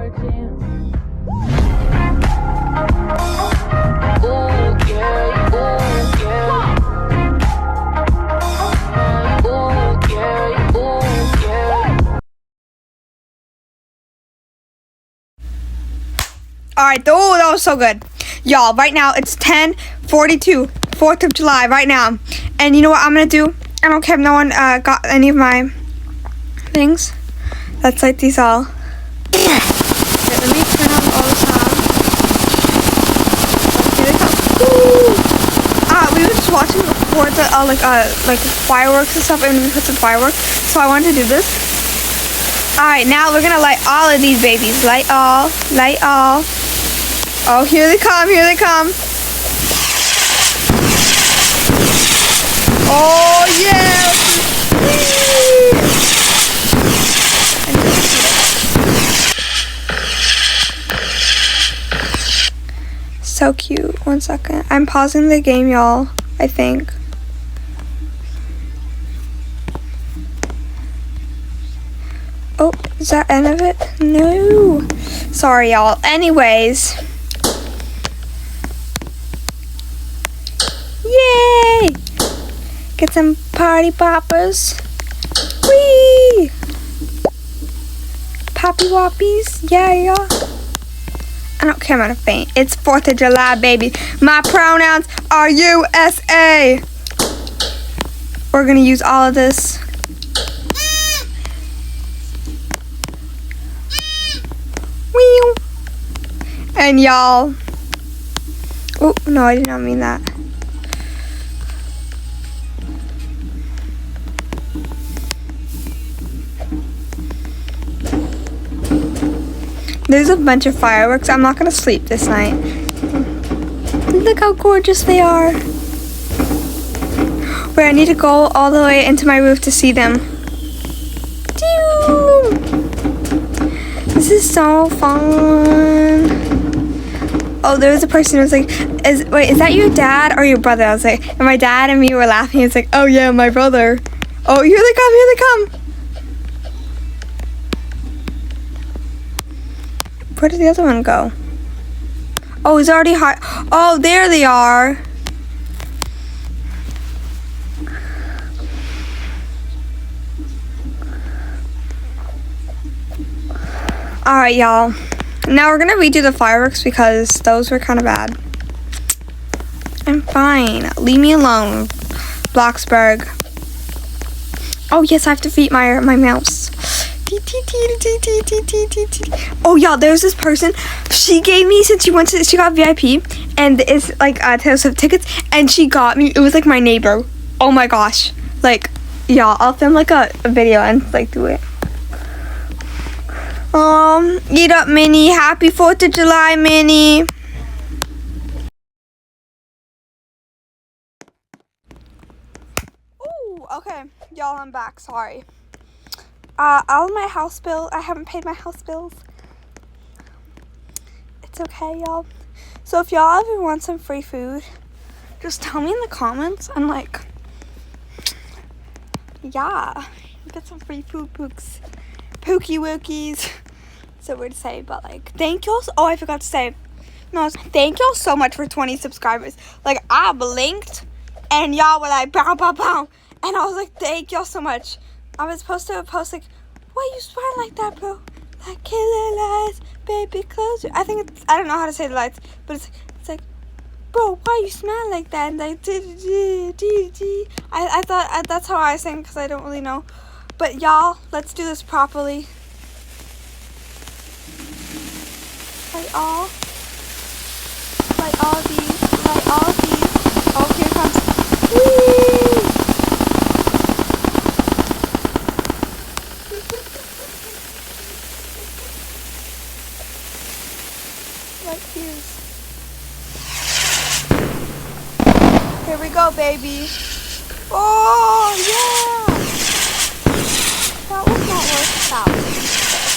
a chance. Ooh, yeah, ooh, yeah. Ooh, yeah, ooh, yeah. Alright, oh, that was so good. Y'all, right now it's 10:42, 4th of July, right now. And you know what I'm gonna do? I don't care if no one got any of my things. Let's light these all. Okay, let me turn on all the sound. Here they come. Woo! We were just watching for the like fireworks and stuff, and we put some fireworks. So I wanted to do this. Alright, now we're gonna light all of these babies. Light all, light all. Oh, here they come, here they come. Oh, yeah. So cute. 1 second. I'm pausing the game, y'all, I think. Oh, is that end of it? No. Sorry, y'all. Anyways. Yay! Get some party poppers. Whee! Poppy whoppies. Yeah, yeah. I don't care, I'm gonna faint. It's 4th of July, baby. My pronouns are USA. We're gonna use all of this. Wee! And y'all. Oh, no, I did not mean that. There's a bunch of fireworks. I'm not gonna sleep this night. Look how gorgeous they are. Wait, I need to go all the way into my roof to see them. This is so fun. Oh, there was a person who was like, wait, is that your dad or your brother? I was like, and my dad and me were laughing. It's like, oh yeah, my brother. Oh, here they come, here they come. Where did the other one go? Oh, he's already hot. Oh, there they are. Alright, y'all. Now we're gonna redo the fireworks because those were kind of bad. I'm fine. Leave me alone, Bloxburg. Oh, yes, I have to feed my mouse. Oh, y'all, there's this person. She gave me, since she got VIP, and it's like Taylor Swift tickets, and she got me, it was like my neighbor. Oh my gosh. Like, y'all, I'll film like a video and like do it. Eat up, Minnie. Happy 4th of July, Minnie. Oh, okay. Y'all, I'm back. Sorry. All my house bill. I haven't paid my house bills. It's okay, y'all. So if y'all ever want some free food, just tell me in the comments and like, yeah, get some free food pooks, pookie wookies. So weird to say, but like, thank y'all. Oh, I forgot to say, no, thank y'all so much for 20 subscribers. Like, I blinked, and y'all were like, bow, bow, bow, and I was like, thank y'all so much. I was supposed to post like, why you smile like that, bro? Like killer lights, baby, close your. I think it's, I don't know how to say the lights, but it's like, bro, why you smile like that? And like, I thought that's how I sing because I don't really know. But y'all, let's do this properly. Light all these, light all these. Oh, here it comes. Whee! Light fuse. Here we go, baby. Oh, yeah! That was not worth that.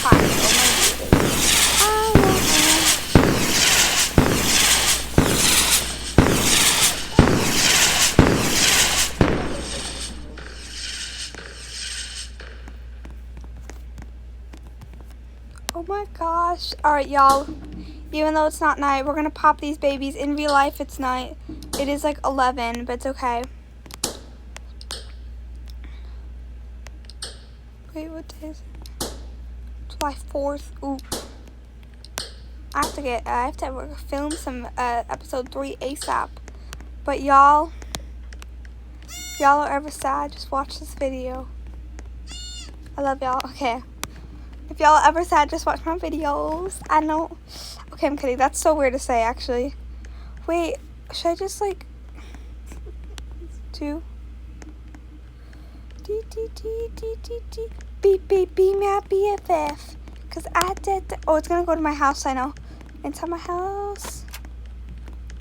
Fine, I don't know. Oh my gosh. Alright, y'all. Even though it's not night, we're gonna pop these babies. In real life, it's night. It is like 11, but it's okay. Wait, what day is it? July 4th. Ooh. I have to film some episode 3 ASAP. But y'all are ever sad, just watch this video. I love y'all. Okay. If y'all are ever sad, just watch my videos. I know. Okay, I'm kidding. That's so weird to say, actually. Wait, should I just like do? Be my BFF. Cause I did. Oh, it's gonna go to my house. I know. Inside my house.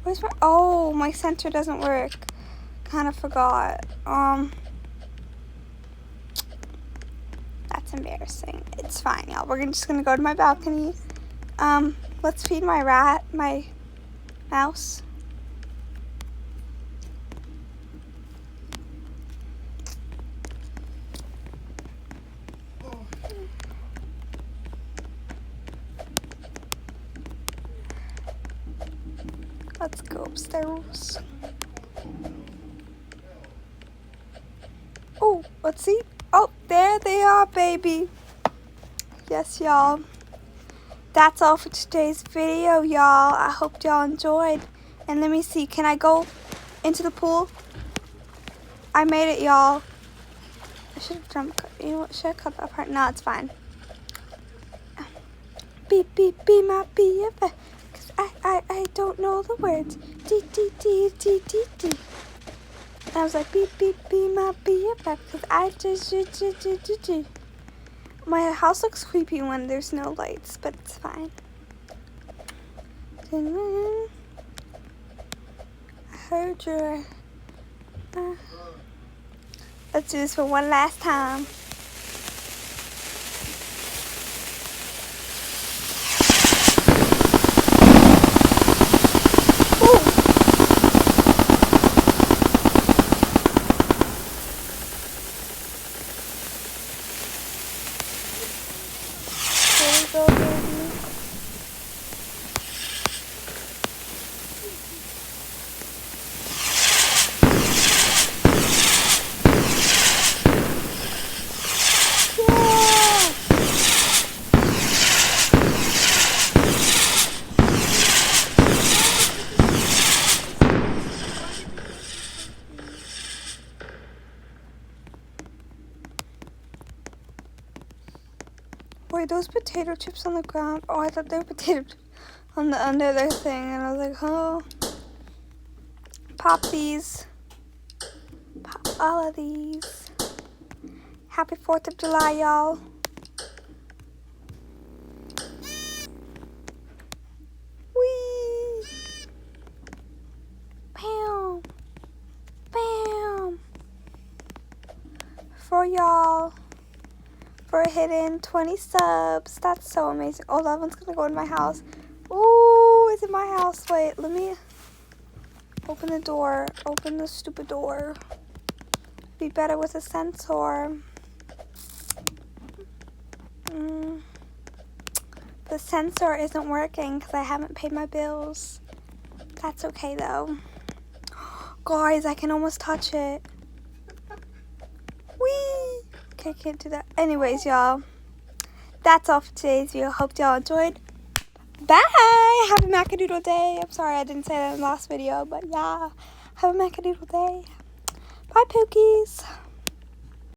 Where's my? Oh, my sensor doesn't work. Kind of forgot. That's embarrassing. It's fine, y'all. We're just gonna go to my balcony. Let's feed my mouse. Let's go upstairs. Oh, let's see. Oh, there they are, baby. Yes, y'all. That's all for today's video, y'all. I hope y'all enjoyed. And let me see. Can I go into the pool? I made it, y'all. I should have jumped. You know what? Should I cut that part? No, it's fine. Be my BFF. Cause I don't know the words. D. And I was like, be my BFF. Cause I just. My house looks creepy when there's no lights, but it's fine. I heard your. Let's do this for one last time. There we go, baby. Wait, those potato chips on the ground? Oh, I thought they were potato chips on the under their thing, and I was like, oh. Pop these. Pop all of these. Happy 4th of July, y'all. Whee! Bam! Bam! For y'all. For hitting 20 subs. That's so amazing. Oh, that one's gonna go in my house. Ooh, it's in my house. Wait, let me open the door. Open the stupid door. Be better with a sensor. The sensor isn't working because I haven't paid my bills. That's okay though. Guys, I can almost touch it. Whee! Okay, can't do that. Anyways, y'all, that's all for today's video. Hope y'all enjoyed. Bye! Have a macadoodle day. I'm sorry I didn't say that in the last video, but yeah. Have a macadoodle day. Bye, Pookies.